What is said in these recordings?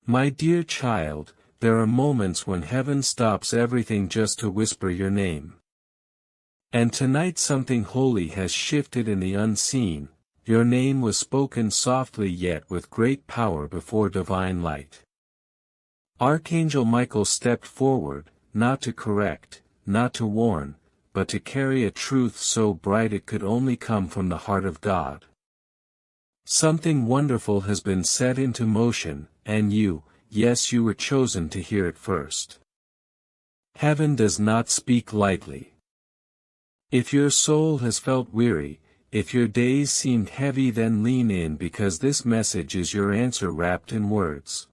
My dear child, there are moments when heaven stops everything just to whisper your name. And tonight something holy has shifted in the unseen. Your name was spoken softly yet with great power before divine light. Archangel Michael stepped forward, not to correct, not to warn, but to carry a truth so bright it could only come from the heart of God. Something wonderful has been set into motion, and you, yes, you were chosen to hear it first. Heaven does not speak lightly. If your soul has felt weary, if your days seemed heavy, then lean in, because this message is your answer wrapped in words.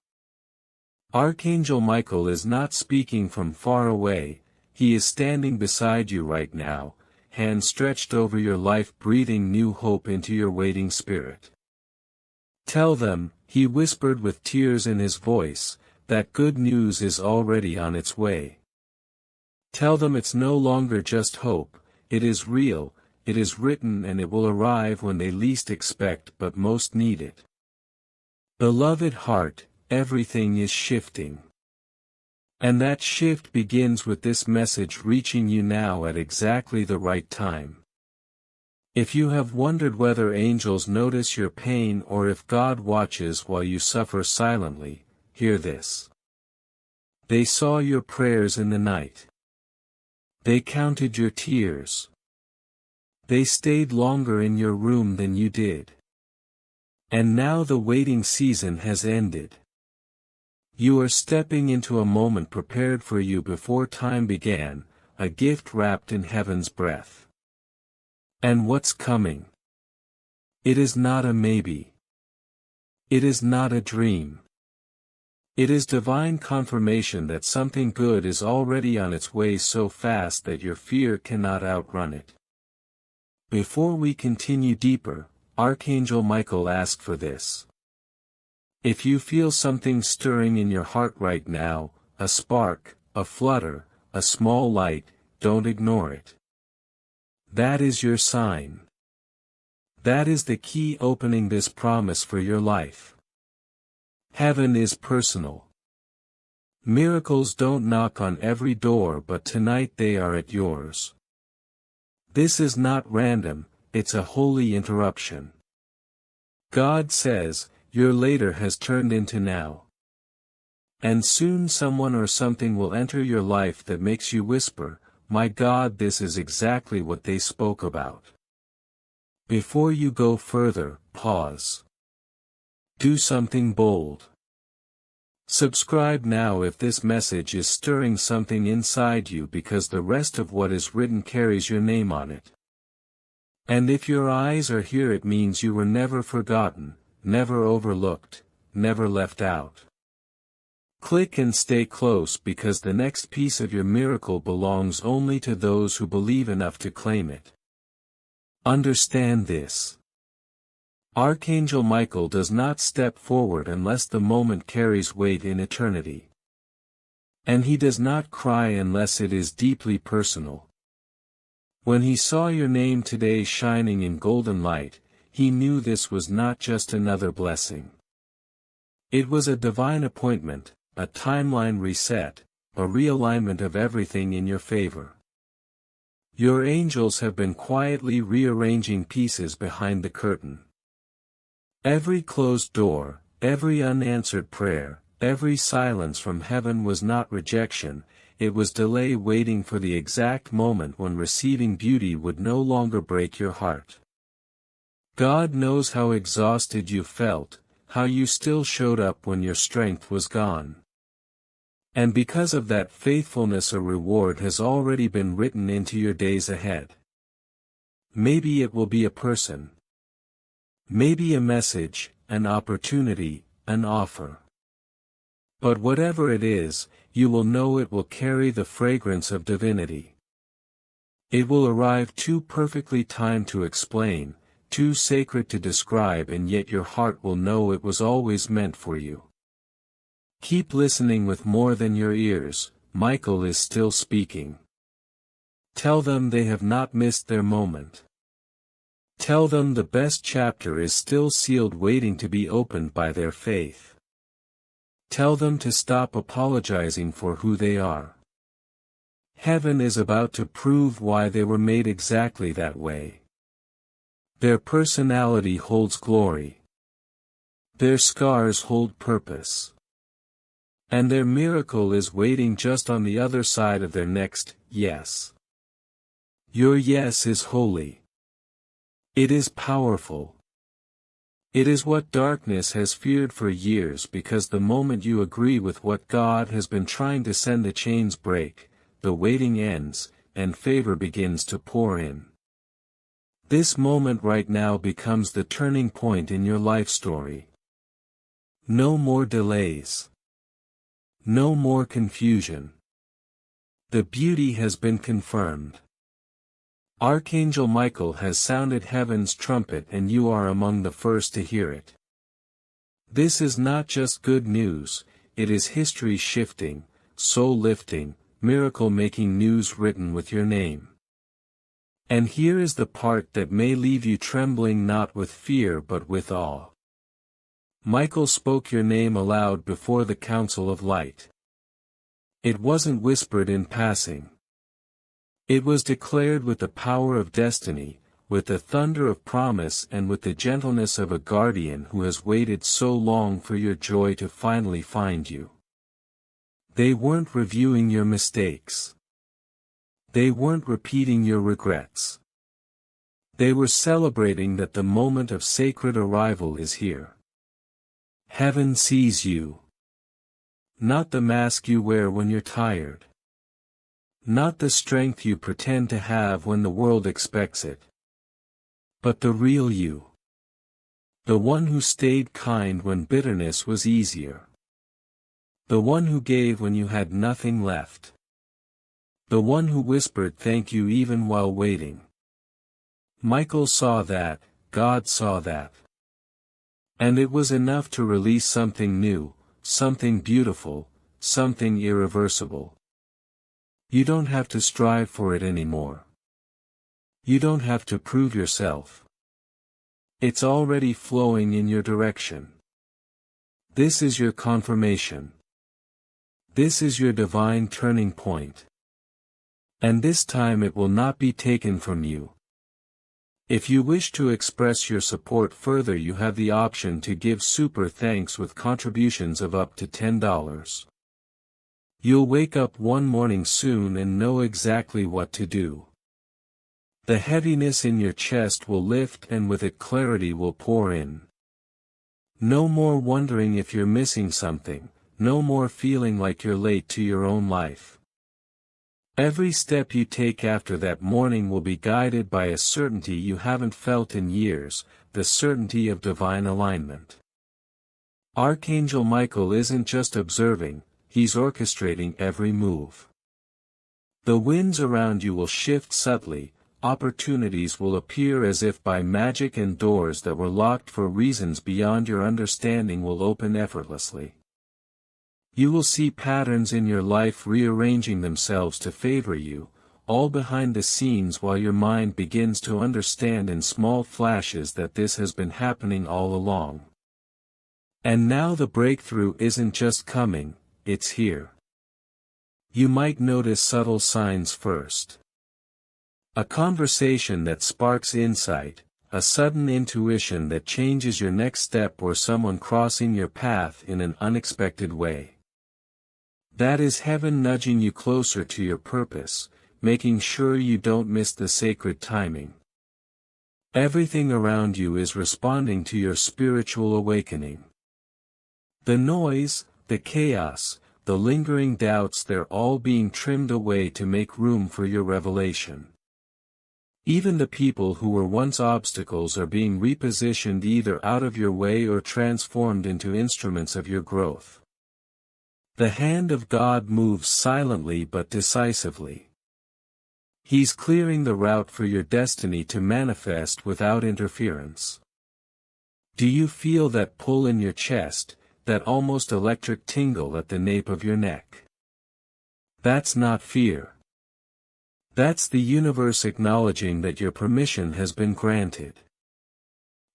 Archangel Michael is not speaking from far away, he is standing beside you right now, hand stretched over your life, breathing new hope into your waiting spirit. Tell them, he whispered with tears in his voice, that good news is already on its way. Tell them it's no longer just hope, it is real, it is written, and it will arrive when they least expect but most need it. Beloved heart, everything is shifting. And that shift begins with this message reaching you now at exactly the right time. If you have wondered whether angels notice your pain or if God watches while you suffer silently, hear this. They saw your prayers in the night. They counted your tears. They stayed longer in your room than you did. And now the waiting season has ended. You are stepping into a moment prepared for you before time began, a gift wrapped in heaven's breath. And what's coming? It is not a maybe. It is not a dream. It is divine confirmation that something good is already on its way, so fast that your fear cannot outrun it. Before we continue deeper, Archangel Michael asked for this. If you feel something stirring in your heart right now, a spark, a flutter, a small light, don't ignore it. That is your sign. That is the key opening this promise for your life. Heaven is personal. Miracles don't knock on every door, but tonight they are at yours. This is not random, it's a holy interruption. God says, your later has turned into now. And soon someone or something will enter your life that makes you whisper, my God, this is exactly what they spoke about. Before you go further, pause. Do something bold. Subscribe now if this message is stirring something inside you, because the rest of what is written carries your name on it. And if your eyes are here, it means you were never forgotten, never overlooked, never left out. Click and stay close, because the next piece of your miracle belongs only to those who believe enough to claim it. Understand this. Archangel Michael does not step forward unless the moment carries weight in eternity. And he does not cry unless it is deeply personal. When he saw your name today shining in golden light, he knew this was not just another blessing. It was a divine appointment, a timeline reset, a realignment of everything in your favor. Your angels have been quietly rearranging pieces behind the curtain. Every closed door, every unanswered prayer, every silence from heaven was not rejection, it was delay, waiting for the exact moment when receiving beauty would no longer break your heart. God knows how exhausted you felt, how you still showed up when your strength was gone. And because of that faithfulness, a reward has already been written into your days ahead. Maybe it will be a person. Maybe a message, an opportunity, an offer. But whatever it is, you will know it will carry the fragrance of divinity. It will arrive too perfectly timed to explain, too sacred to describe, and yet your heart will know it was always meant for you. Keep listening with more than your ears, Michael is still speaking. Tell them they have not missed their moment. Tell them the best chapter is still sealed, waiting to be opened by their faith. Tell them to stop apologizing for who they are. Heaven is about to prove why they were made exactly that way. Their personality holds glory. Their scars hold purpose. And their miracle is waiting just on the other side of their next yes. Your yes is holy. It is powerful. It is what darkness has feared for years, because the moment you agree with what God has been trying to send, the chains break, the waiting ends, and favor begins to pour in. This moment right now becomes the turning point in your life story. No more delays. No more confusion. The beauty has been confirmed. Archangel Michael has sounded heaven's trumpet, and you are among the first to hear it. This is not just good news, it is history-shifting, soul-lifting, miracle-making news written with your name. And here is the part that may leave you trembling, not with fear but with awe. Michael spoke your name aloud before the Council of Light. It wasn't whispered in passing. It was declared with the power of destiny, with the thunder of promise, and with the gentleness of a guardian who has waited so long for your joy to finally find you. They weren't reviewing your mistakes. They weren't repeating your regrets. They were celebrating that the moment of sacred arrival is here. Heaven sees you. Not the mask you wear when you're tired. Not the strength you pretend to have when the world expects it. But the real you. The one who stayed kind when bitterness was easier. The one who gave when you had nothing left. The one who whispered thank you even while waiting. Michael saw that, God saw that. And it was enough to release something new, something beautiful, something irreversible. You don't have to strive for it anymore. You don't have to prove yourself. It's already flowing in your direction. This is your confirmation. This is your divine turning point. And this time it will not be taken from you. If you wish to express your support further, you have the option to give super thanks with contributions of up to $10. You'll wake up one morning soon and know exactly what to do. The heaviness in your chest will lift, and with it clarity will pour in. No more wondering if you're missing something, no more feeling like you're late to your own life. Every step you take after that morning will be guided by a certainty you haven't felt in years, the certainty of divine alignment. Archangel Michael isn't just observing, he's orchestrating every move. The winds around you will shift subtly, opportunities will appear as if by magic, and doors that were locked for reasons beyond your understanding will open effortlessly. You will see patterns in your life rearranging themselves to favor you, all behind the scenes, while your mind begins to understand in small flashes that this has been happening all along. And now the breakthrough isn't just coming, it's here. You might notice subtle signs first. A conversation that sparks insight, a sudden intuition that changes your next step, or someone crossing your path in an unexpected way. That is heaven nudging you closer to your purpose, making sure you don't miss the sacred timing. Everything around you is responding to your spiritual awakening. The noise, the chaos, the lingering doubts, they're all being trimmed away to make room for your revelation. Even the people who were once obstacles are being repositioned, either out of your way or transformed into instruments of your growth. The hand of God moves silently but decisively. He's clearing the route for your destiny to manifest without interference. Do you feel that pull in your chest, that almost electric tingle at the nape of your neck? That's not fear. That's the universe acknowledging that your permission has been granted.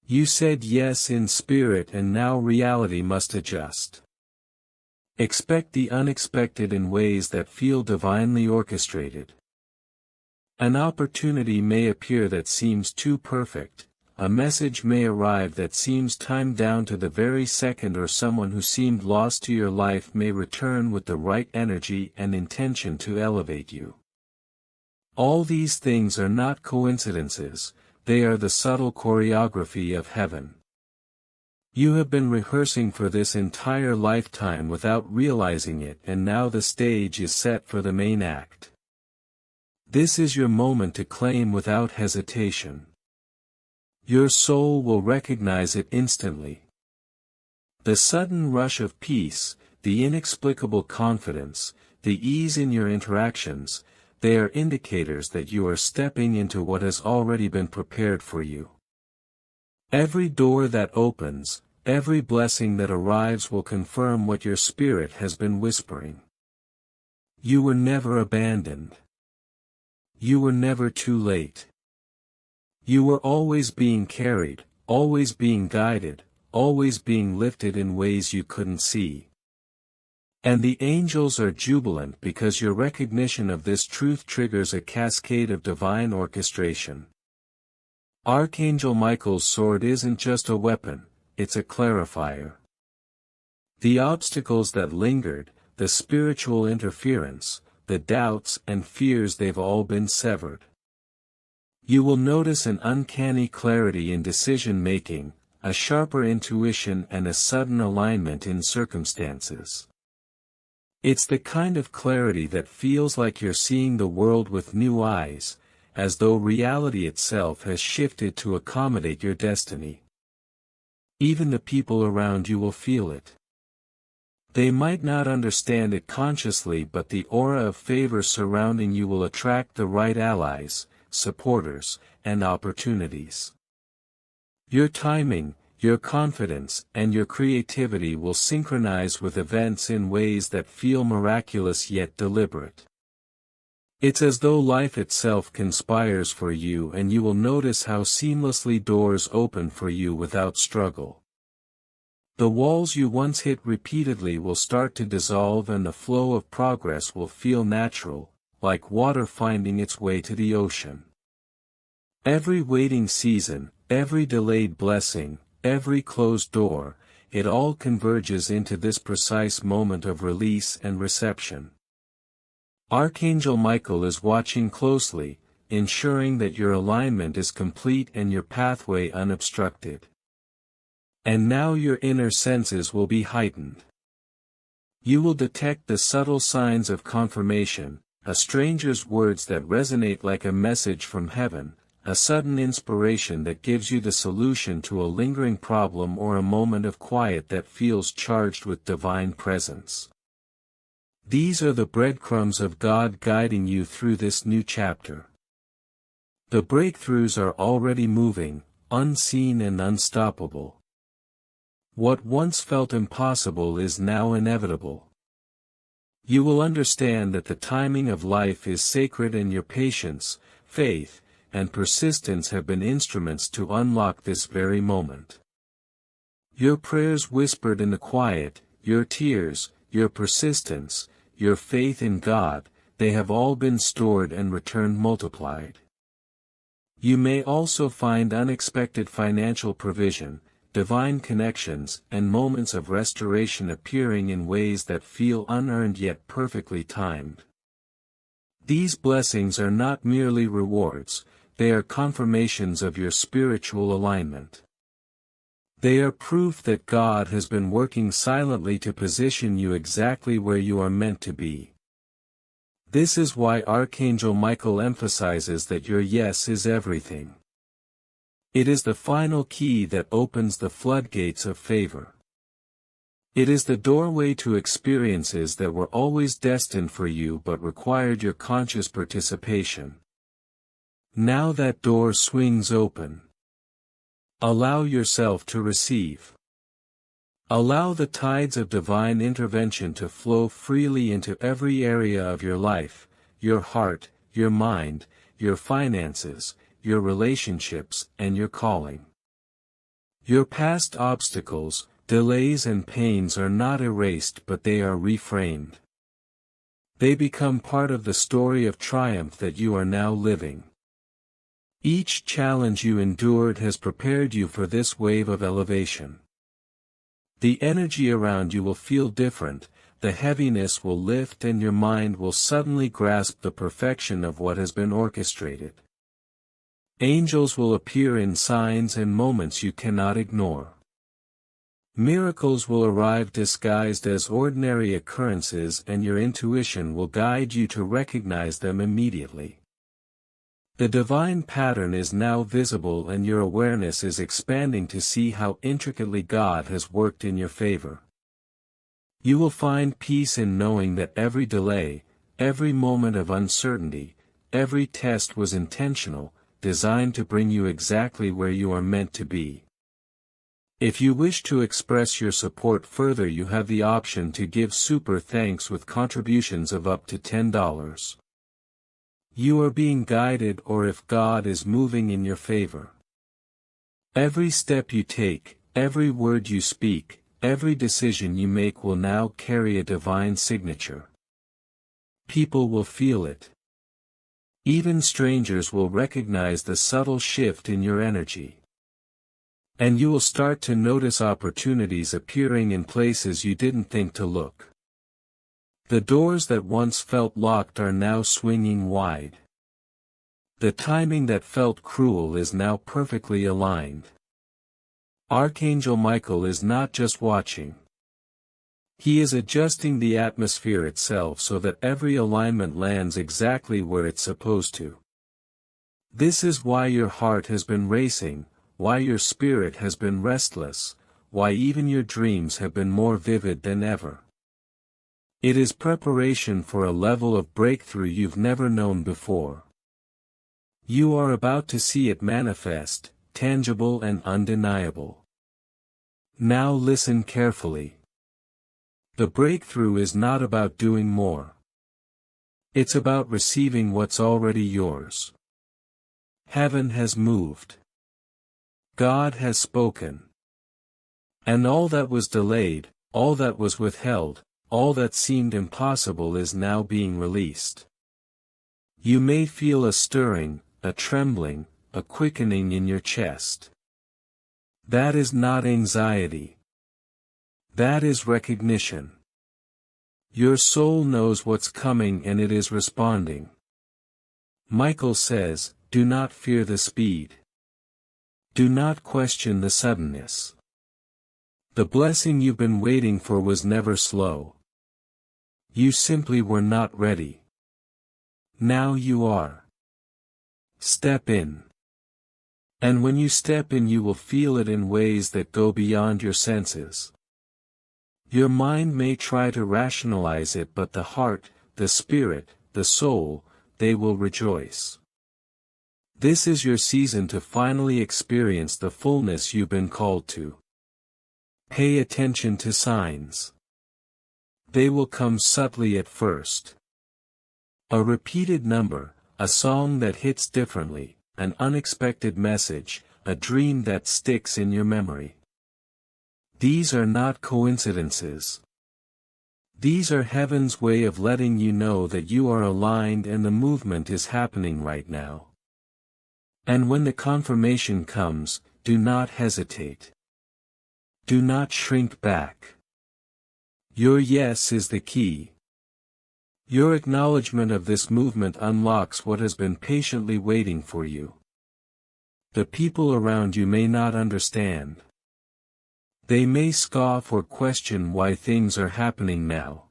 You said yes in spirit, and now reality must adjust. Expect the unexpected in ways that feel divinely orchestrated. An opportunity may appear that seems too perfect, a message may arrive that seems timed down to the very second, or someone who seemed lost to your life may return with the right energy and intention to elevate you. All these things are not coincidences, they are the subtle choreography of heaven. You have been rehearsing for this entire lifetime without realizing it, and now the stage is set for the main act. This is your moment to claim without hesitation. Your soul will recognize it instantly. The sudden rush of peace, the inexplicable confidence, the ease in your interactions, they are indicators that you are stepping into what has already been prepared for you. Every door that opens, every blessing that arrives will confirm what your spirit has been whispering. You were never abandoned. You were never too late. You were always being carried, always being guided, always being lifted in ways you couldn't see. And the angels are jubilant because your recognition of this truth triggers a cascade of divine orchestration. Archangel Michael's sword isn't just a weapon, it's a clarifier. The obstacles that lingered, the spiritual interference, the doubts and fears, they've all been severed. You will notice an uncanny clarity in decision-making, a sharper intuition and a sudden alignment in circumstances. It's the kind of clarity that feels like you're seeing the world with new eyes, as though reality itself has shifted to accommodate your destiny. Even the people around you will feel it. They might not understand it consciously, but the aura of favor surrounding you will attract the right allies, supporters, and opportunities. Your timing, your confidence, and your creativity will synchronize with events in ways that feel miraculous yet deliberate. It's as though life itself conspires for you, and you will notice how seamlessly doors open for you without struggle. The walls you once hit repeatedly will start to dissolve, and the flow of progress will feel natural, like water finding its way to the ocean. Every waiting season, every delayed blessing, every closed door, it all converges into this precise moment of release and reception. Archangel Michael is watching closely, ensuring that your alignment is complete and your pathway unobstructed. And now your inner senses will be heightened. You will detect the subtle signs of confirmation, a stranger's words that resonate like a message from heaven, a sudden inspiration that gives you the solution to a lingering problem, or a moment of quiet that feels charged with divine presence. These are the breadcrumbs of God guiding you through this new chapter. The breakthroughs are already moving, unseen and unstoppable. What once felt impossible is now inevitable. You will understand that the timing of life is sacred, and your patience, faith, and persistence have been instruments to unlock this very moment. Your prayers whispered in the quiet, your tears, your persistence, your faith in God, they have all been stored and returned multiplied. You may also find unexpected financial provision, divine connections, and moments of restoration appearing in ways that feel unearned yet perfectly timed. These blessings are not merely rewards, they are confirmations of your spiritual alignment. They are proof that God has been working silently to position you exactly where you are meant to be. This is why Archangel Michael emphasizes that your yes is everything. It is the final key that opens the floodgates of favor. It is the doorway to experiences that were always destined for you but required your conscious participation. Now that door swings open. Allow yourself to receive. Allow the tides of divine intervention to flow freely into every area of your life, your heart, your mind, your finances, your relationships, and your calling. Your past obstacles, Delays and pains are not erased but they are reframed. They become part of the story of triumph that you are now living. Each challenge you endured has prepared you for this wave of elevation. The energy around you will feel different, the heaviness will lift and your mind will suddenly grasp the perfection of what has been orchestrated. Angels will appear in signs and moments you cannot ignore. Miracles will arrive disguised as ordinary occurrences and your intuition will guide you to recognize them immediately. The divine pattern is now visible and your awareness is expanding to see how intricately God has worked in your favor. You will find peace in knowing that every delay, every moment of uncertainty, every test was intentional, designed to bring you exactly where you are meant to be. If you wish to express your support further, you have the option to give super thanks with contributions of up to $10. You are being guided or if God is moving in your favor. Every step you take, every word you speak, every decision you make will now carry a divine signature. People will feel it. Even strangers will recognize the subtle shift in your energy. And you will start to notice opportunities appearing in places you didn't think to look. The doors that once felt locked are now swinging wide. The timing that felt cruel is now perfectly aligned. Archangel Michael is not just watching. He is adjusting the atmosphere itself so that every alignment lands exactly where it's supposed to. This is why your heart has been racing, why your spirit has been restless, why even your dreams have been more vivid than ever. It is preparation for a level of breakthrough you've never known before. You are about to see it manifest, tangible and undeniable. Now listen carefully. The breakthrough is not about doing more. It's about receiving what's already yours. Heaven has moved. God has spoken. And all that was delayed, all that was withheld, all that seemed impossible is now being released. You may feel a stirring, a trembling, a quickening in your chest. That is not anxiety. That is recognition. Your soul knows what's coming and it is responding. Michael says, do not fear the speed. Do not question the suddenness. The blessing you've been waiting for was never slow. You simply were not ready. Now you are. Step in. And when you step in you will feel it in ways that go beyond your senses. Your mind may try to rationalize it but the heart, the spirit, the soul, they will rejoice. This is your season to finally experience the fullness you've been called to. Pay attention to signs. They will come subtly at first. A repeated number, a song that hits differently, an unexpected message, a dream that sticks in your memory. These are not coincidences. These are heaven's way of letting you know that you are aligned and the movement is happening right now. And when the confirmation comes, do not hesitate. Do not shrink back. Your yes is the key. Your acknowledgement of this movement unlocks what has been patiently waiting for you. The people around you may not understand. They may scoff or question why things are happening now.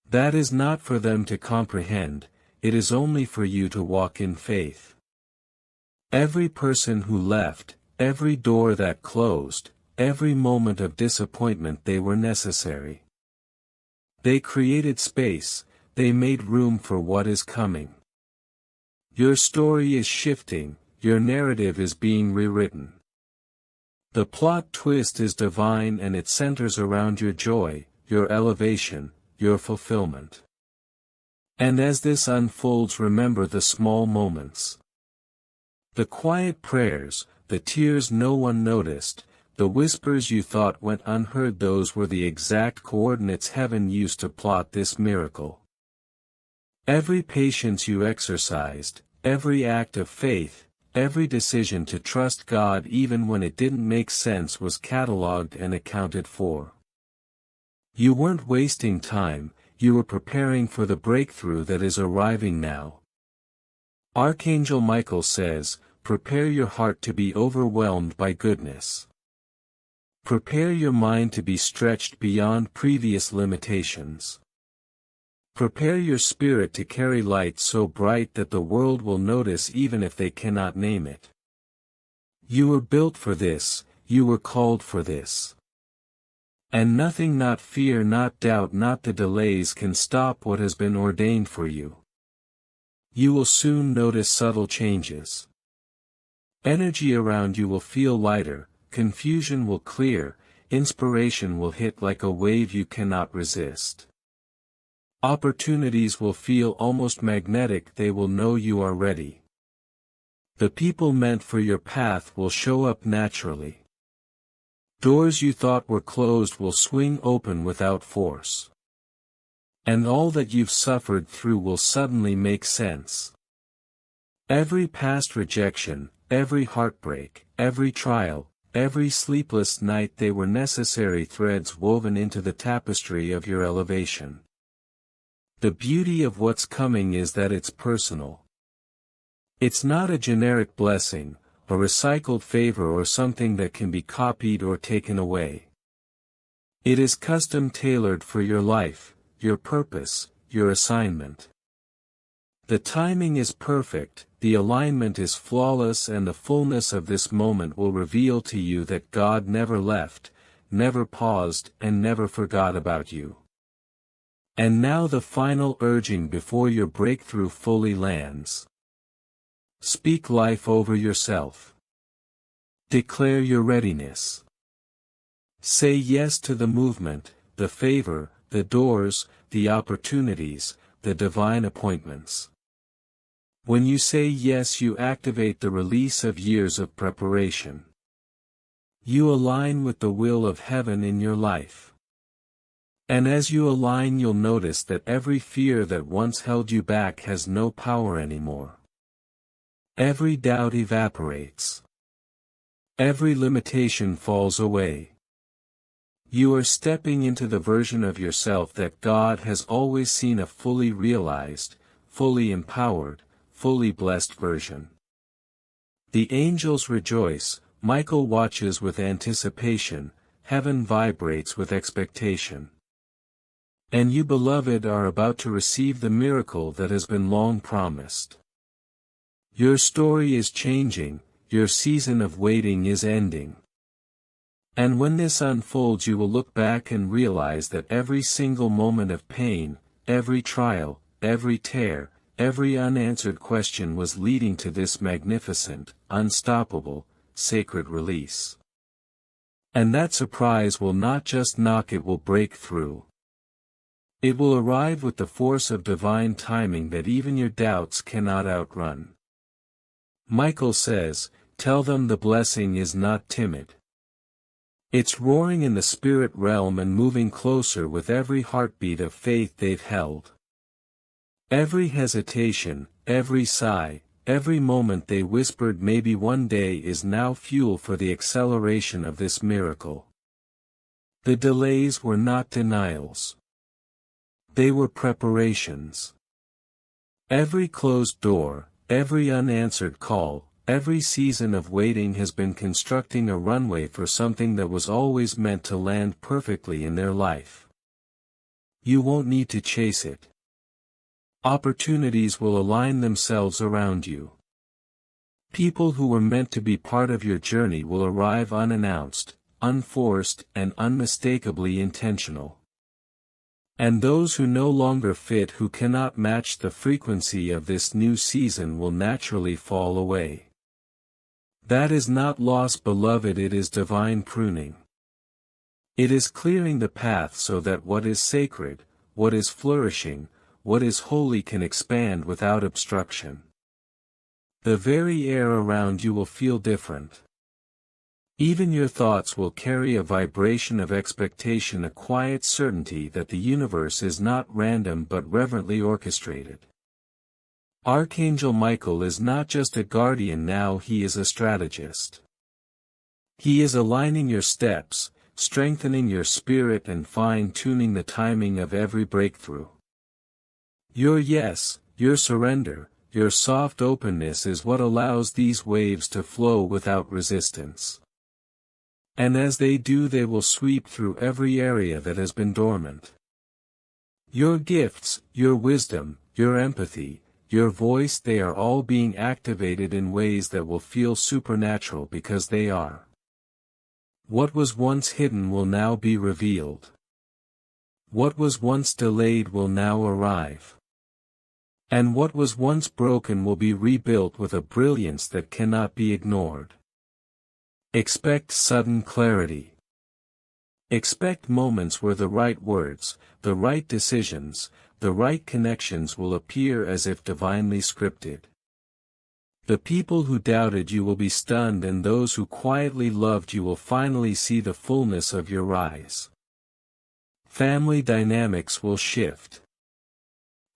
That is not for them to comprehend, it is only for you to walk in faith. Every person who left, every door that closed, every moment of disappointment they were necessary. They created space, they made room for what is coming. Your story is shifting, your narrative is being rewritten. The plot twist is divine and it centers around your joy, your elevation, your fulfillment. And as this unfolds, remember the small moments. The quiet prayers, the tears no one noticed, the whispers you thought went unheard, those were the exact coordinates heaven used to plot this miracle. Every patience you exercised, every act of faith, every decision to trust God even when it didn't make sense was catalogued and accounted for. You weren't wasting time, you were preparing for the breakthrough that is arriving now. Archangel Michael says, "Prepare your heart to be overwhelmed by goodness. Prepare your mind to be stretched beyond previous limitations. Prepare your spirit to carry light so bright that the world will notice even if they cannot name it. You were built for this, you were called for this. And nothing, not fear, not doubt, not the delays can stop what has been ordained for you. You will soon notice subtle changes. Energy around you will feel lighter, confusion will clear, inspiration will hit like a wave you cannot resist. Opportunities will feel almost magnetic, they will know you are ready. The people meant for your path will show up naturally. Doors you thought were closed will swing open without force. And all that you've suffered through will suddenly make sense. Every past rejection, every heartbreak, every trial, every sleepless night, they were necessary threads woven into the tapestry of your elevation. The beauty of what's coming is that it's personal. It's not a generic blessing, a recycled favor or something that can be copied or taken away. It is custom tailored for your life, your purpose, your assignment. The timing is perfect, the alignment is flawless, and the fullness of this moment will reveal to you that God never left, never paused, and never forgot about you. And now the final urging before your breakthrough fully lands. Speak life over yourself. Declare your readiness. Say yes to the movement, the favor, the doors, the opportunities, the divine appointments. When you say yes, you activate the release of years of preparation. You align with the will of heaven in your life. And as you align, you'll notice that every fear that once held you back has no power anymore. Every doubt evaporates. Every limitation falls away. You are stepping into the version of yourself that God has always seen, a fully realized, fully empowered, fully blessed version. The angels rejoice, Michael watches with anticipation, heaven vibrates with expectation. And you, beloved, are about to receive the miracle that has been long promised. Your story is changing, your season of waiting is ending. And when this unfolds, you will look back and realize that every single moment of pain, every trial, every tear, every unanswered question was leading to this magnificent, unstoppable, sacred release. And that surprise will not just knock, it will break through. It will arrive with the force of divine timing that even your doubts cannot outrun. Michael says, "Tell them the blessing is not timid. It's roaring in the spirit realm and moving closer with every heartbeat of faith they've held. Every hesitation, every sigh, every moment they whispered maybe one day is now fuel for the acceleration of this miracle." The delays were not denials. They were preparations. Every closed door, every unanswered call, every season of waiting has been constructing a runway for something that was always meant to land perfectly in their life. You won't need to chase it. Opportunities will align themselves around you. People who were meant to be part of your journey will arrive unannounced, unforced, and unmistakably intentional. And those who no longer fit, who cannot match the frequency of this new season, will naturally fall away. That is not loss, beloved, it is divine pruning. It is clearing the path so that what is sacred, what is flourishing, what is holy can expand without obstruction. The very air around you will feel different. Even your thoughts will carry a vibration of expectation, a quiet certainty that the universe is not random but reverently orchestrated. Archangel Michael is not just a guardian now, he is a strategist. He is aligning your steps, strengthening your spirit and fine-tuning the timing of every breakthrough. Your yes, your surrender, your soft openness is what allows these waves to flow without resistance. And as they do, they will sweep through every area that has been dormant. Your gifts, your wisdom, your empathy, your voice, they are all being activated in ways that will feel supernatural because they are. What was once hidden will now be revealed. What was once delayed will now arrive. And what was once broken will be rebuilt with a brilliance that cannot be ignored. Expect sudden clarity. Expect moments where the right words, the right decisions, the right connections will appear as if divinely scripted. The people who doubted you will be stunned, and those who quietly loved you will finally see the fullness of your rise. Family dynamics will shift.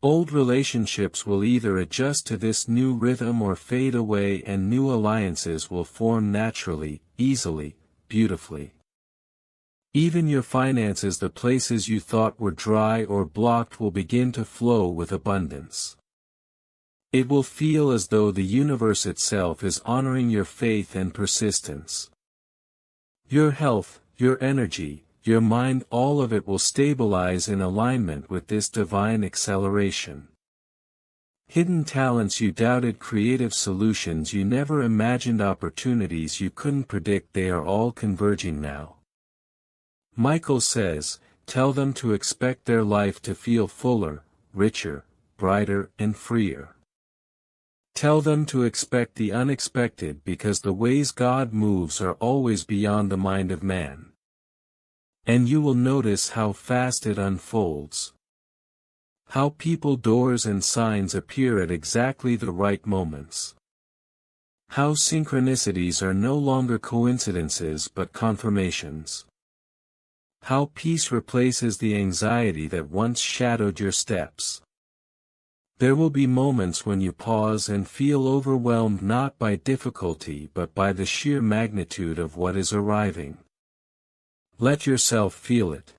Old relationships will either adjust to this new rhythm or fade away, and new alliances will form naturally, easily, beautifully. Even your finances, the places you thought were dry or blocked, will begin to flow with abundance. It will feel as though the universe itself is honoring your faith and persistence. Your health, your energy, your mind, all of it will stabilize in alignment with this divine acceleration. Hidden talents you doubted, creative solutions you never imagined, opportunities you couldn't predict, they are all converging now. Michael says, tell them to expect their life to feel fuller, richer, brighter, and freer. Tell them to expect the unexpected, because the ways God moves are always beyond the mind of man. And you will notice how fast it unfolds. How people, doors and signs appear at exactly the right moments. How synchronicities are no longer coincidences but confirmations. How peace replaces the anxiety that once shadowed your steps. There will be moments when you pause and feel overwhelmed, not by difficulty but by the sheer magnitude of what is arriving. Let yourself feel it.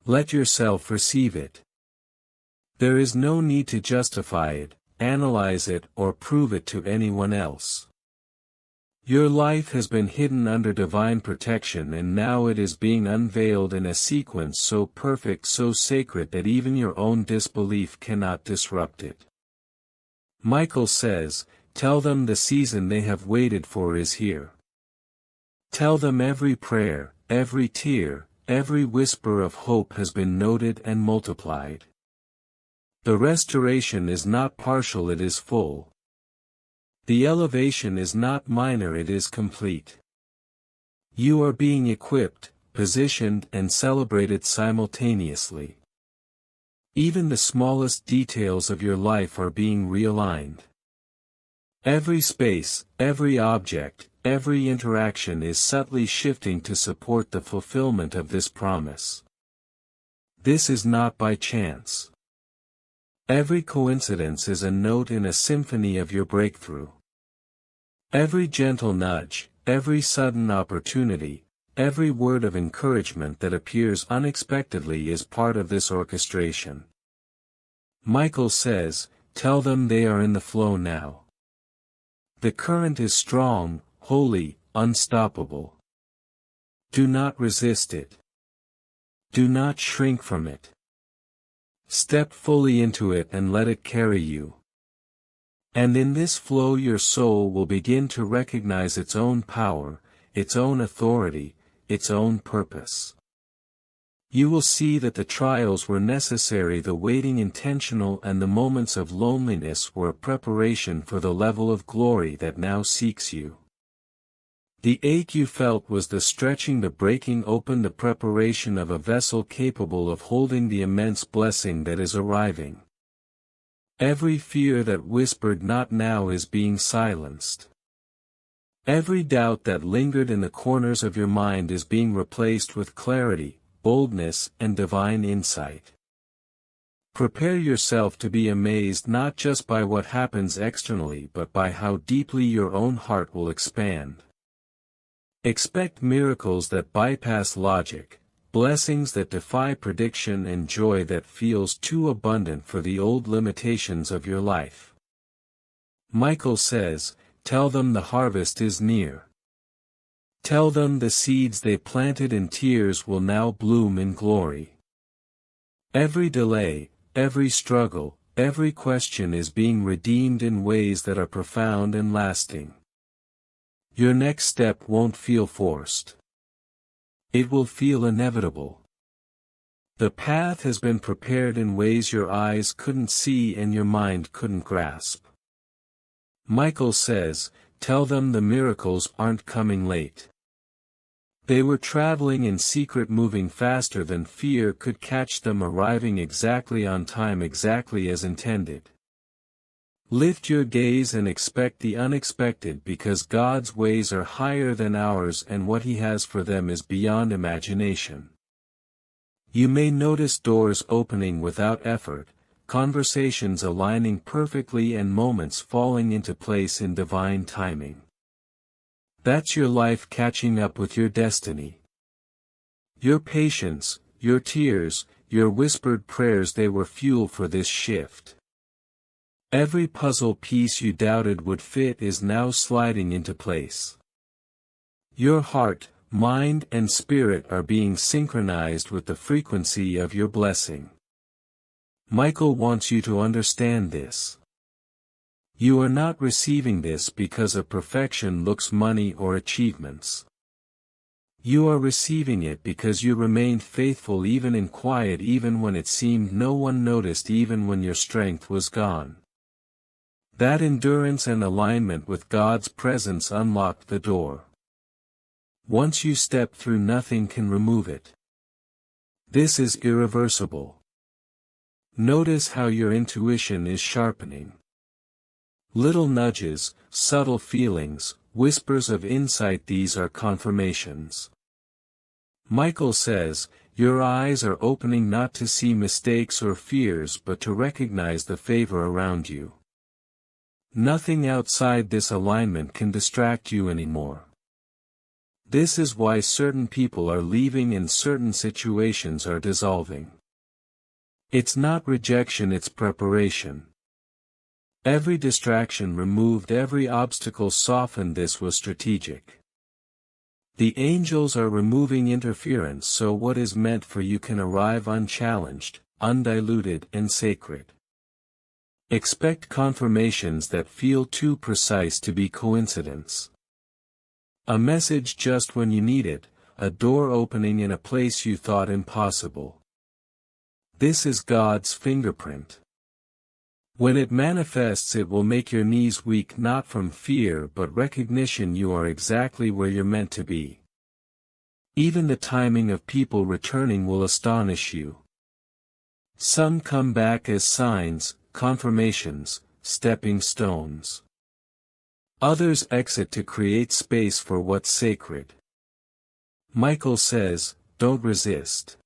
Let yourself receive it. There is no need to justify it, analyze it, or prove it to anyone else. Your life has been hidden under divine protection, and now it is being unveiled in a sequence so perfect, so sacred that even your own disbelief cannot disrupt it. Michael says, tell them the season they have waited for is here. Tell them every prayer, every tear, every whisper of hope has been noted and multiplied. The restoration is not partial, it is full. The elevation is not minor, it is complete. You are being equipped, positioned, and celebrated simultaneously. Even the smallest details of your life are being realigned. Every space, every object, every interaction is subtly shifting to support the fulfillment of this promise. This is not by chance. Every coincidence is a note in a symphony of your breakthrough. Every gentle nudge, every sudden opportunity, every word of encouragement that appears unexpectedly is part of this orchestration. Michael says, tell them they are in the flow now. The current is strong, holy, unstoppable. Do not resist it. Do not shrink from it. Step fully into it and let it carry you. And in this flow your soul will begin to recognize its own power, its own authority, its own purpose. You will see that the trials were necessary, the waiting intentional, and the moments of loneliness were a preparation for the level of glory that now seeks you. The ache you felt was the stretching, the breaking open, the preparation of a vessel capable of holding the immense blessing that is arriving. Every fear that whispered "not now" is being silenced. Every doubt that lingered in the corners of your mind is being replaced with clarity, boldness, and divine insight. Prepare yourself to be amazed not just by what happens externally but by how deeply your own heart will expand. Expect miracles that bypass logic, blessings that defy prediction, and joy that feels too abundant for the old limitations of your life. Michael says, "Tell them the harvest is near. Tell them the seeds they planted in tears will now bloom in glory." Every delay, every struggle, every question is being redeemed in ways that are profound and lasting. Your next step won't feel forced. It will feel inevitable. The path has been prepared in ways your eyes couldn't see and your mind couldn't grasp. Michael says, "Tell them the miracles aren't coming late. They were traveling in secret, moving faster than fear could catch them, arriving exactly on time, exactly as intended." Lift your gaze and expect the unexpected, because God's ways are higher than ours and what He has for them is beyond imagination. You may notice doors opening without effort, conversations aligning perfectly, and moments falling into place in divine timing. That's your life catching up with your destiny. Your patience, your tears, your whispered prayers, they were fuel for this shift. Every puzzle piece you doubted would fit is now sliding into place. Your heart, mind, and spirit are being synchronized with the frequency of your blessing. Michael wants you to understand this. You are not receiving this because of perfection, looks, money, or achievements. You are receiving it because you remained faithful even in quiet, even when it seemed no one noticed, even when your strength was gone. That endurance and alignment with God's presence unlocked the door. Once you step through, nothing can remove it. This is irreversible. Notice how your intuition is sharpening. Little nudges, subtle feelings, whispers of insight, these are confirmations. Michael says, your eyes are opening not to see mistakes or fears but to recognize the favor around you. Nothing outside this alignment can distract you anymore. This is why certain people are leaving and certain situations are dissolving. It's not rejection, it's preparation. Every distraction removed, every obstacle softened. This was strategic. The angels are removing interference so what is meant for you can arrive unchallenged, undiluted, and sacred. Expect confirmations that feel too precise to be coincidence. A message just when you need it, a door opening in a place you thought impossible. This is God's fingerprint. When it manifests, it will make your knees weak, not from fear but recognition you are exactly where you're meant to be. Even the timing of people returning will astonish you. Some come back as signs, confirmations, stepping stones. Others exit to create space for what's sacred. Michael says, don't resist.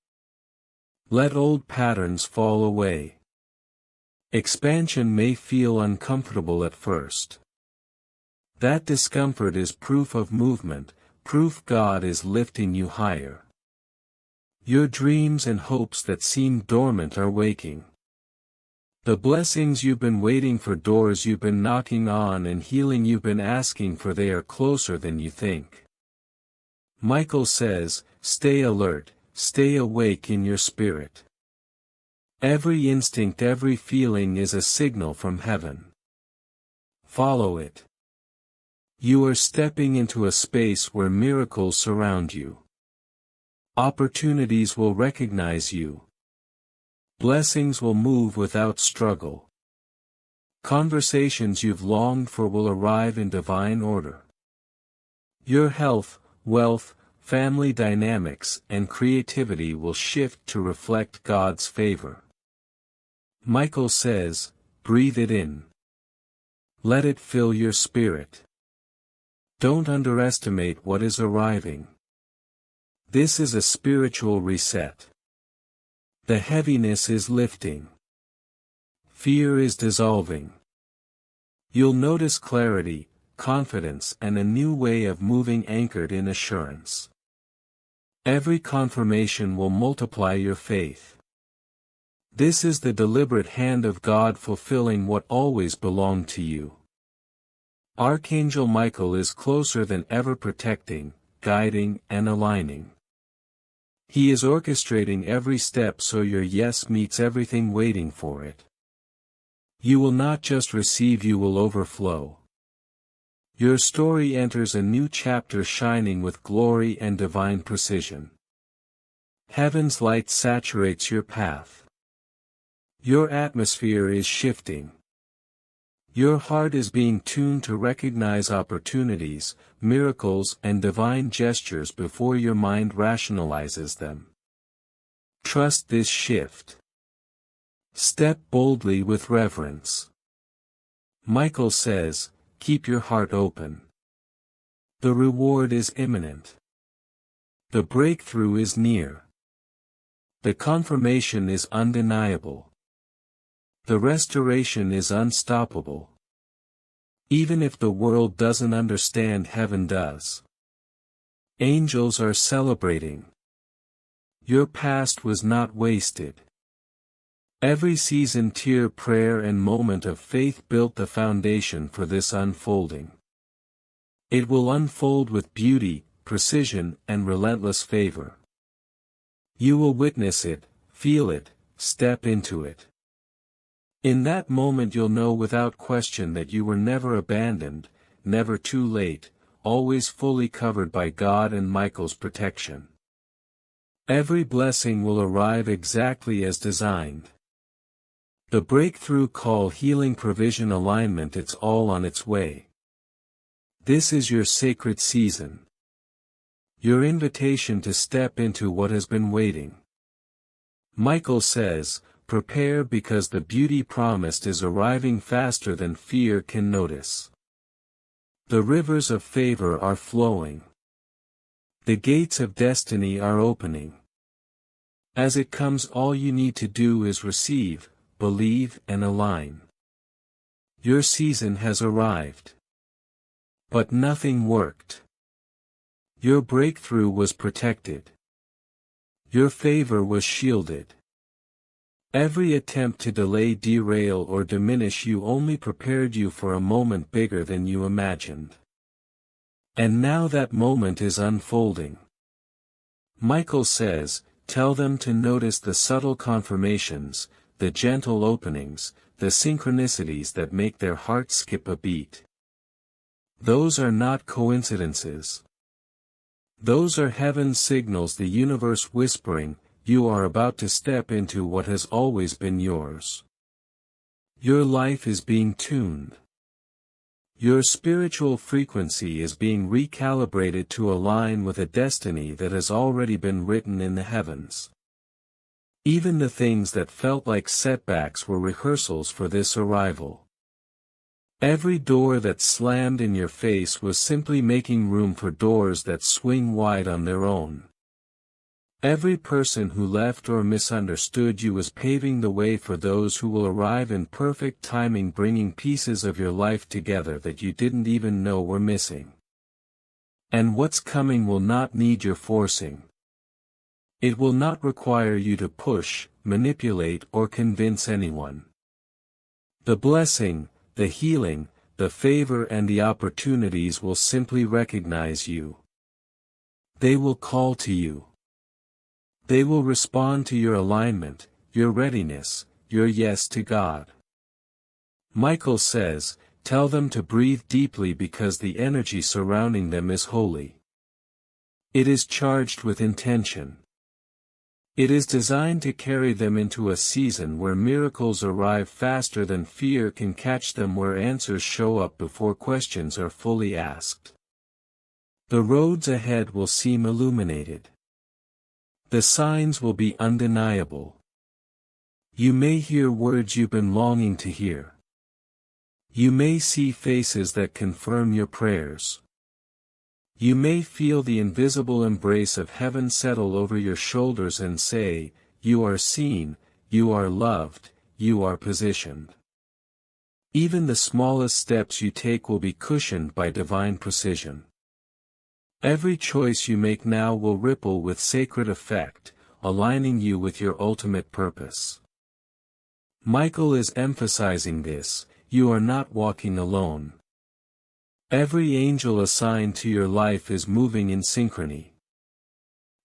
Let old patterns fall away. Expansion may feel uncomfortable at first. That discomfort is proof of movement, proof God is lifting you higher. Your dreams and hopes that seem dormant are waking. The blessings you've been waiting for, doors you've been knocking on, and healing you've been asking for, they are closer than you think. Michael says, stay alert, stay awake in your spirit. Every instinct, every feeling is a signal from heaven. Follow it. You are stepping into a space where miracles surround you. Opportunities will recognize you. Blessings will move without struggle. Conversations you've longed for will arrive in divine order. Your health, wealth, family dynamics, and creativity will shift to reflect God's favor. Michael says, breathe it in. Let it fill your spirit. Don't underestimate what is arriving. This is a spiritual reset. The heaviness is lifting. Fear is dissolving. You'll notice clarity, confidence, and a new way of moving anchored in assurance. Every confirmation will multiply your faith. This is the deliberate hand of God fulfilling what always belonged to you. Archangel Michael is closer than ever, protecting, guiding, and aligning. He is orchestrating every step so your yes meets everything waiting for it. You will not just receive, you will overflow. Your story enters a new chapter shining with glory and divine precision. Heaven's light saturates your path. Your atmosphere is shifting. Your heart is being tuned to recognize opportunities, miracles, and divine gestures before your mind rationalizes them. Trust this shift. Step boldly with reverence. Michael says, keep your heart open. The reward is imminent. The breakthrough is near. The confirmation is undeniable. The restoration is unstoppable. Even if the world doesn't understand, heaven does. Angels are celebrating. Your past was not wasted. Every season, tear, prayer, and moment of faith built the foundation for this unfolding. It will unfold with beauty, precision, and relentless favor. You will witness it, feel it, step into it. In that moment you'll know without question that you were never abandoned, never too late, always fully covered by God and Michael's protection. Every blessing will arrive exactly as designed. The breakthrough, call, healing, provision, alignment, it's all on its way. This is your sacred season. Your invitation to step into what has been waiting. Michael says, prepare because the beauty promised is arriving faster than fear can notice. The rivers of favor are flowing. The gates of destiny are opening. As it comes, all you need to do is receive, believe, and align. Your season has arrived. But nothing worked. Your breakthrough was protected. Your favor was shielded. Every attempt to delay, derail, or diminish you only prepared you for a moment bigger than you imagined. And now that moment is unfolding. Michael says, tell them to notice the subtle confirmations, the gentle openings, the synchronicities that make their hearts skip a beat. Those are not coincidences. Those are heaven's signals, the universe whispering, you are about to step into what has always been yours. Your life is being tuned. Your spiritual frequency is being recalibrated to align with a destiny that has already been written in the heavens. Even the things that felt like setbacks were rehearsals for this arrival. Every door that slammed in your face was simply making room for doors that swing wide on their own. Every person who left or misunderstood you was paving the way for those who will arrive in perfect timing, bringing pieces of your life together that you didn't even know were missing. And what's coming will not need your forcing. It will not require you to push, manipulate, or convince anyone. The blessing, the healing, the favor, and the opportunities will simply recognize you. They will call to you. They will respond to your alignment, your readiness, your yes to God. Michael says, tell them to breathe deeply because the energy surrounding them is holy. It is charged with intention. It is designed to carry them into a season where miracles arrive faster than fear can catch them, where answers show up before questions are fully asked. The roads ahead will seem illuminated. The signs will be undeniable. You may hear words you've been longing to hear. You may see faces that confirm your prayers. You may feel the invisible embrace of heaven settle over your shoulders and say, "You are seen, you are loved, you are positioned." Even the smallest steps you take will be cushioned by divine precision. Every choice you make now will ripple with sacred effect, aligning you with your ultimate purpose. Michael is emphasizing this: you are not walking alone. Every angel assigned to your life is moving in synchrony.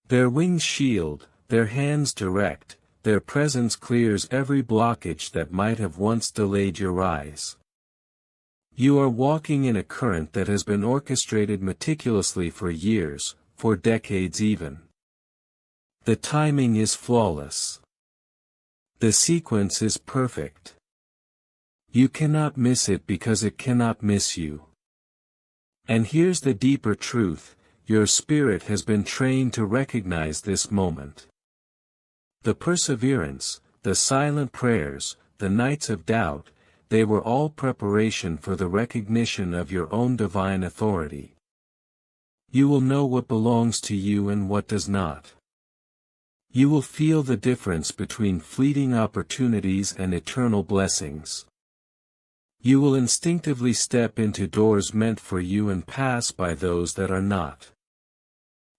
Their wings shield, their hands direct, their presence clears every blockage that might have once delayed your rise. You are walking in a current that has been orchestrated meticulously for years, for decades even. The timing is flawless. The sequence is perfect. You cannot miss it because it cannot miss you. And here's the deeper truth: your spirit has been trained to recognize this moment. The perseverance, the silent prayers, the nights of doubt, they were all preparation for the recognition of your own divine authority. You will know what belongs to you and what does not. You will feel the difference between fleeting opportunities and eternal blessings. You will instinctively step into doors meant for you and pass by those that are not.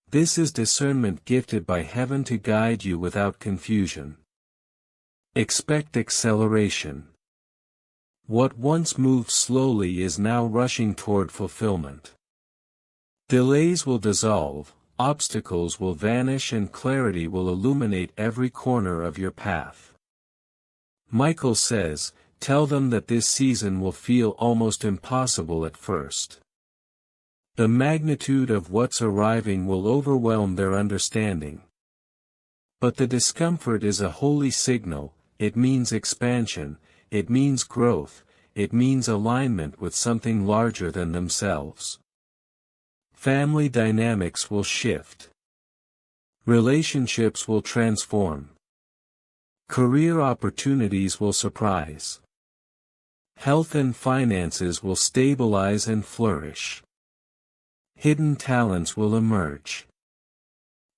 This is discernment gifted by heaven to guide you without confusion. Expect acceleration. What once moved slowly is now rushing toward fulfillment. Delays will dissolve, obstacles will vanish, and clarity will illuminate every corner of your path. Michael says, "Tell them that this season will feel almost impossible at first. The magnitude of what's arriving will overwhelm their understanding. But the discomfort is a holy signal. It means expansion, it means growth, it means alignment with something larger than themselves." Family dynamics will shift. Relationships will transform. Career opportunities will surprise. Health and finances will stabilize and flourish. Hidden talents will emerge.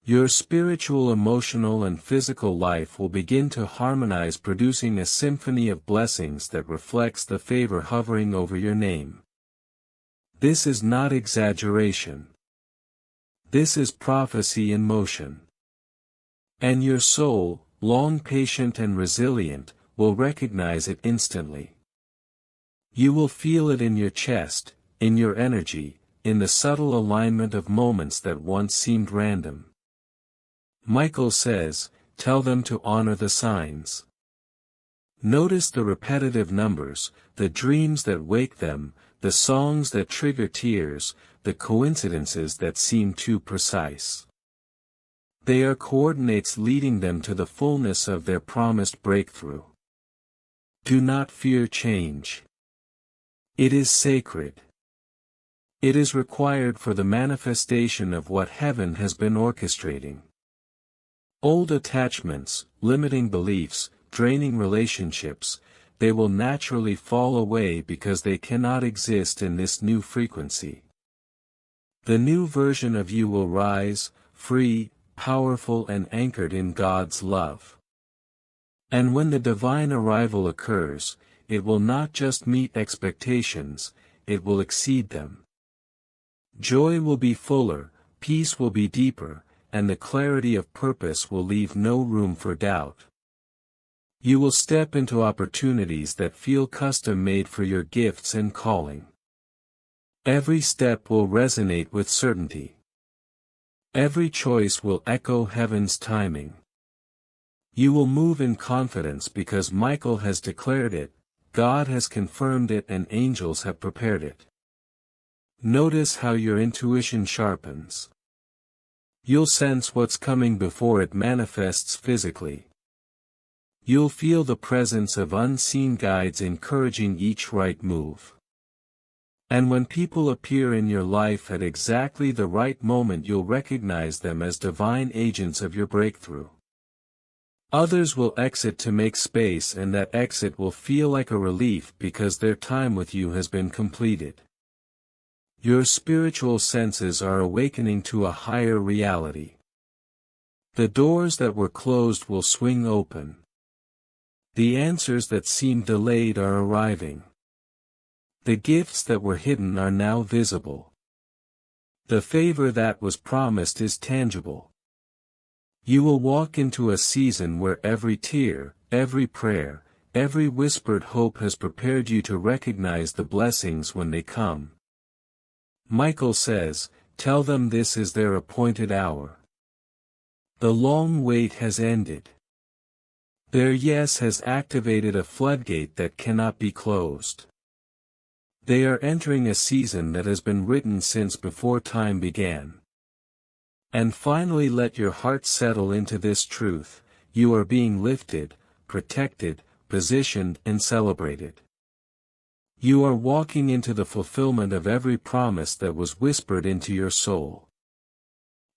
Your spiritual, emotional, and physical life will begin to harmonize, producing a symphony of blessings that reflects the favor hovering over your name. This is not exaggeration. This is prophecy in motion. And your soul, long patient and resilient, will recognize it instantly. You will feel it in your chest, in your energy, in the subtle alignment of moments that once seemed random. Michael says, "Tell them to honor the signs." Notice the repetitive numbers, the dreams that wake them, the songs that trigger tears, the coincidences that seem too precise. They are coordinates leading them to the fullness of their promised breakthrough. Do not fear change. It is sacred. It is required for the manifestation of what heaven has been orchestrating. Old attachments, limiting beliefs, draining relationships, they will naturally fall away because they cannot exist in this new frequency. The new version of you will rise, free, powerful, and anchored in God's love. And when the divine arrival occurs, it will not just meet expectations, it will exceed them. Joy will be fuller, peace will be deeper, and the clarity of purpose will leave no room for doubt. You will step into opportunities that feel custom-made for your gifts and calling. Every step will resonate with certainty. Every choice will echo heaven's timing. You will move in confidence because Michael has declared it, God has confirmed it, and angels have prepared it. Notice how your intuition sharpens. You'll sense what's coming before it manifests physically. You'll feel the presence of unseen guides encouraging each right move. And when people appear in your life at exactly the right moment, you'll recognize them as divine agents of your breakthrough. Others will exit to make space, and that exit will feel like a relief because their time with you has been completed. Your spiritual senses are awakening to a higher reality. The doors that were closed will swing open. The answers that seemed delayed are arriving. The gifts that were hidden are now visible. The favor that was promised is tangible. You will walk into a season where every tear, every prayer, every whispered hope has prepared you to recognize the blessings when they come. Michael says, "Tell them this is their appointed hour. The long wait has ended. Their yes has activated a floodgate that cannot be closed. They are entering a season that has been written since before time began." And finally, let your heart settle into this truth: you are being lifted, protected, positioned, and celebrated. You are walking into the fulfillment of every promise that was whispered into your soul.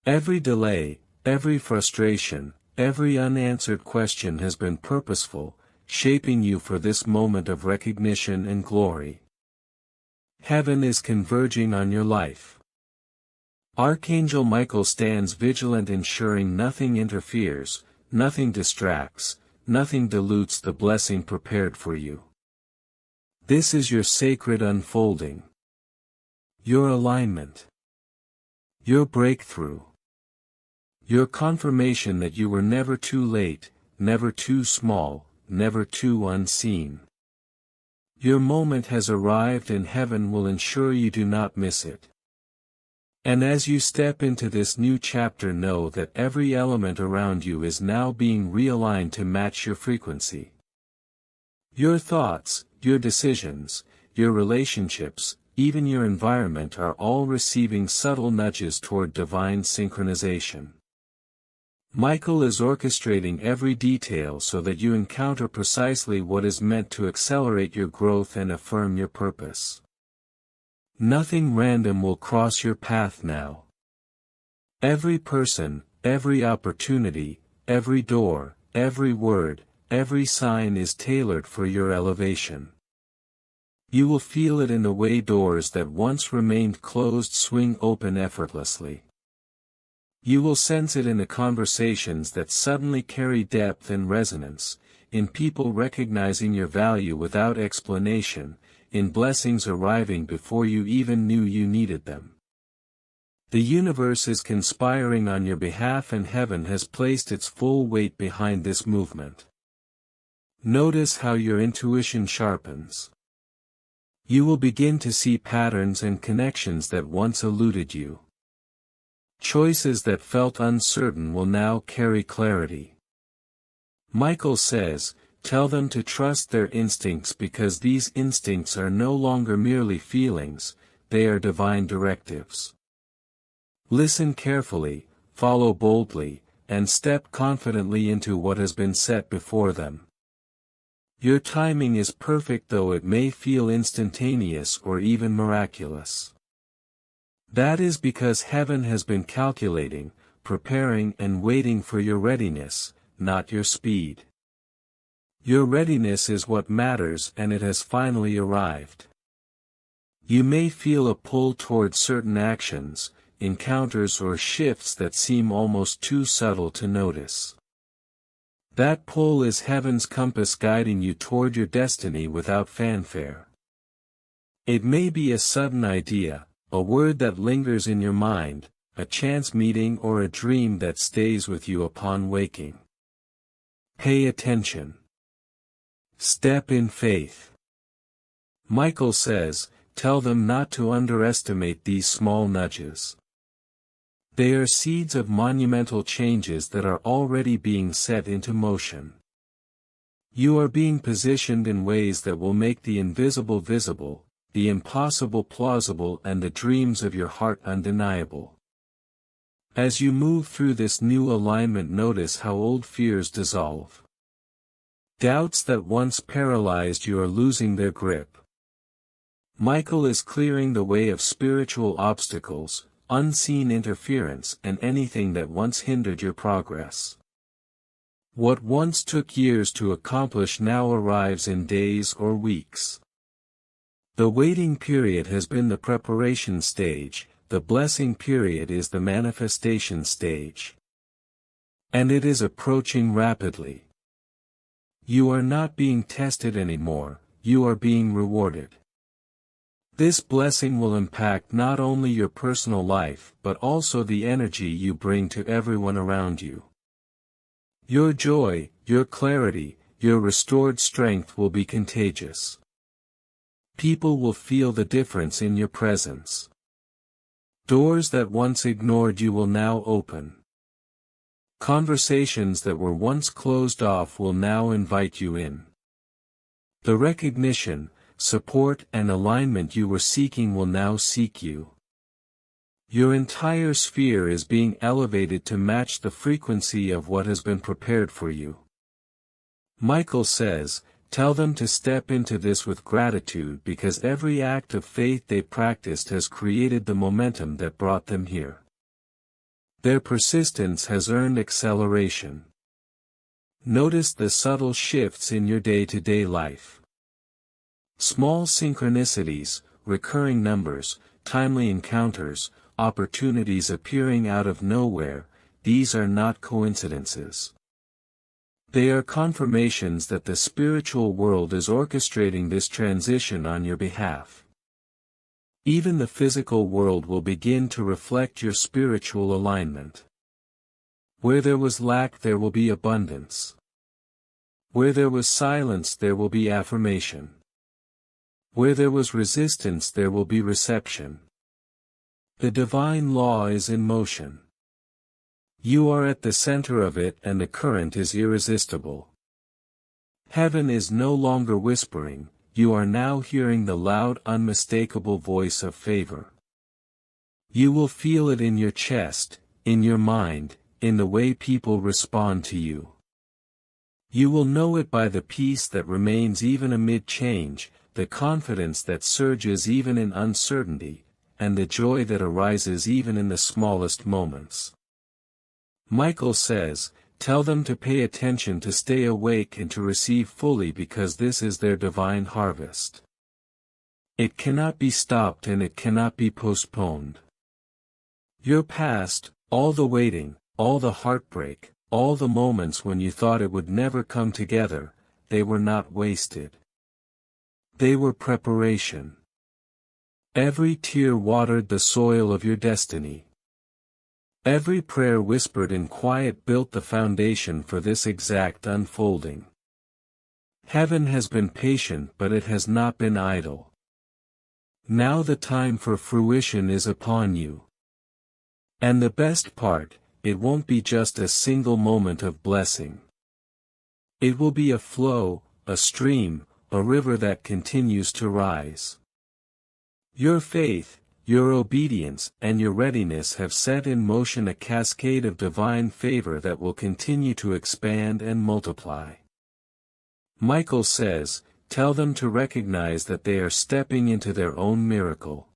Every delay, every frustration, every unanswered question has been purposeful, shaping you for this moment of recognition and glory. Heaven is converging on your life. Archangel Michael stands vigilant, ensuring nothing interferes, nothing distracts, nothing dilutes the blessing prepared for you. This is your sacred unfolding. Your alignment. Your breakthrough. Your confirmation that you were never too late, never too small, never too unseen. Your moment has arrived, and heaven will ensure you do not miss it. And as you step into this new chapter, know that every element around you is now being realigned to match your frequency. Your thoughts, your decisions, your relationships, even your environment are all receiving subtle nudges toward divine synchronization. Michael is orchestrating every detail so that you encounter precisely what is meant to accelerate your growth and affirm your purpose. Nothing random will cross your path now. Every person, every opportunity, every door, every word, every sign is tailored for your elevation. You will feel it in the way doors that once remained closed swing open effortlessly. You will sense it in the conversations that suddenly carry depth and resonance, in people recognizing your value without explanation, in blessings arriving before you even knew you needed them. The universe is conspiring on your behalf, and heaven has placed its full weight behind this movement. Notice how your intuition sharpens. You will begin to see patterns and connections that once eluded you. Choices that felt uncertain will now carry clarity. Michael says, "Tell them to trust their instincts, because these instincts are no longer merely feelings, they are divine directives. Listen carefully, follow boldly, and step confidently into what has been set before them. Your timing is perfect, though it may feel instantaneous or even miraculous. That is because heaven has been calculating, preparing, and waiting for your readiness, not your speed. Your readiness is what matters, and it has finally arrived. You may feel a pull towards certain actions, encounters, or shifts that seem almost too subtle to notice. That pull is heaven's compass guiding you toward your destiny without fanfare. It may be a sudden idea, a word that lingers in your mind, a chance meeting, or a dream that stays with you upon waking. Pay attention. Step in faith. Michael says, "Tell them not to underestimate these small nudges. They are seeds of monumental changes that are already being set into motion. You are being positioned in ways that will make the invisible visible, the impossible plausible, and the dreams of your heart undeniable." As you move through this new alignment, notice how old fears dissolve. Doubts that once paralyzed you are losing their grip. Michael is clearing the way of spiritual obstacles, unseen interference, and anything that once hindered your progress. What once took years to accomplish now arrives in days or weeks. The waiting period has been the preparation stage, the blessing period is the manifestation stage. And it is approaching rapidly. You are not being tested anymore, you are being rewarded. This blessing will impact not only your personal life but also the energy you bring to everyone around you. Your joy, your clarity, your restored strength will be contagious. People will feel the difference in your presence. Doors that once ignored you will now open. Conversations that were once closed off will now invite you in. The recognition, support and alignment you were seeking will now seek you. Your entire sphere is being elevated to match the frequency of what has been prepared for you. Michael says, tell them to step into this with gratitude because every act of faith they practiced has created the momentum that brought them here. Their persistence has earned acceleration. Notice the subtle shifts in your day-to-day life. Small synchronicities, recurring numbers, timely encounters, opportunities appearing out of nowhere, these are not coincidences. They are confirmations that the spiritual world is orchestrating this transition on your behalf. Even the physical world will begin to reflect your spiritual alignment. Where there was lack there will be abundance. Where there was silence there will be affirmation. Where there was resistance there will be reception. The divine law is in motion. You are at the center of it and the current is irresistible. Heaven is no longer whispering, you are now hearing the loud unmistakable voice of favor. You will feel it in your chest, in your mind, in the way people respond to you. You will know it by the peace that remains even amid change, the confidence that surges even in uncertainty, and the joy that arises even in the smallest moments. Michael says, tell them to pay attention to stay awake and to receive fully because this is their divine harvest. It cannot be stopped and it cannot be postponed. Your past, all the waiting, all the heartbreak, all the moments when you thought it would never come together, they were not wasted. They were preparation. Every tear watered the soil of your destiny. Every prayer whispered in quiet built the foundation for this exact unfolding. Heaven has been patient but it has not been idle. Now the time for fruition is upon you. And the best part, it won't be just a single moment of blessing. It will be a flow, a stream, a river that continues to rise. Your faith, your obedience and your readiness have set in motion a cascade of divine favor that will continue to expand and multiply. Michael says, tell them to recognize that they are stepping into their own miracle.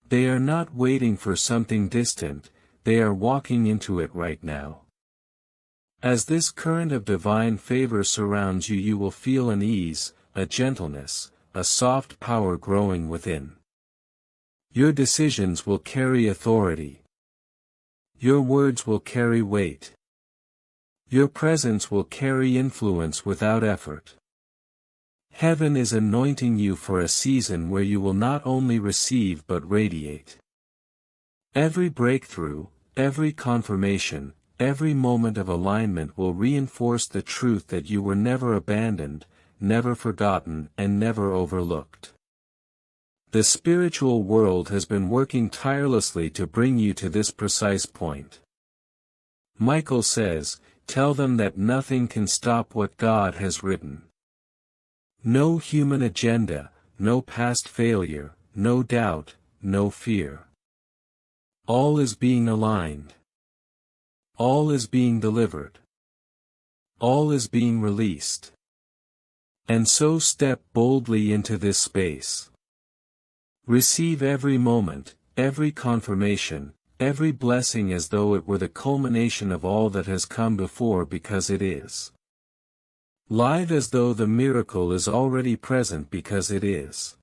They are not waiting for something distant, they are walking into it right now. As this current of divine favor surrounds you, you will feel an ease, a gentleness, a soft power growing within. Your decisions will carry authority. Your words will carry weight. Your presence will carry influence without effort. Heaven is anointing you for a season where you will not only receive but radiate. Every breakthrough, every confirmation, every moment of alignment will reinforce the truth that you were never abandoned, never forgotten and never overlooked. The spiritual world has been working tirelessly to bring you to this precise point. Michael says, tell them that nothing can stop what God has written. No human agenda, no past failure, no doubt, no fear. All is being aligned. All is being delivered. All is being released. And so step boldly into this space. Receive every moment, every confirmation, every blessing as though it were the culmination of all that has come before because it is. Live as though the miracle is already present because it is.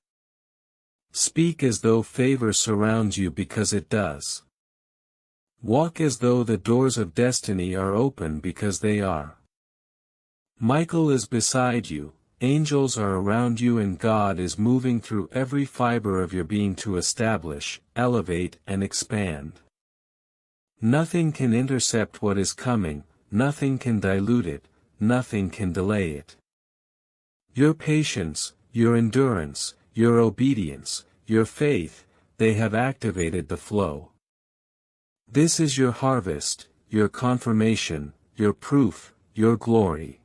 Speak as though favor surrounds you because it does. Walk as though the doors of destiny are open because they are. Michael is beside you, angels are around you, and God is moving through every fiber of your being to establish, elevate, and expand. Nothing can intercept what is coming, nothing can dilute it, nothing can delay it. Your patience, your endurance, your obedience, your faith, they have activated the flow. This is your harvest, your confirmation, your proof, your glory.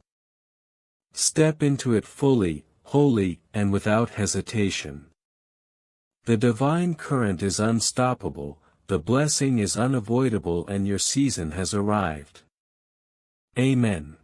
Step into it fully, wholly, and without hesitation. The divine current is unstoppable, the blessing is unavoidable, and your season has arrived. Amen.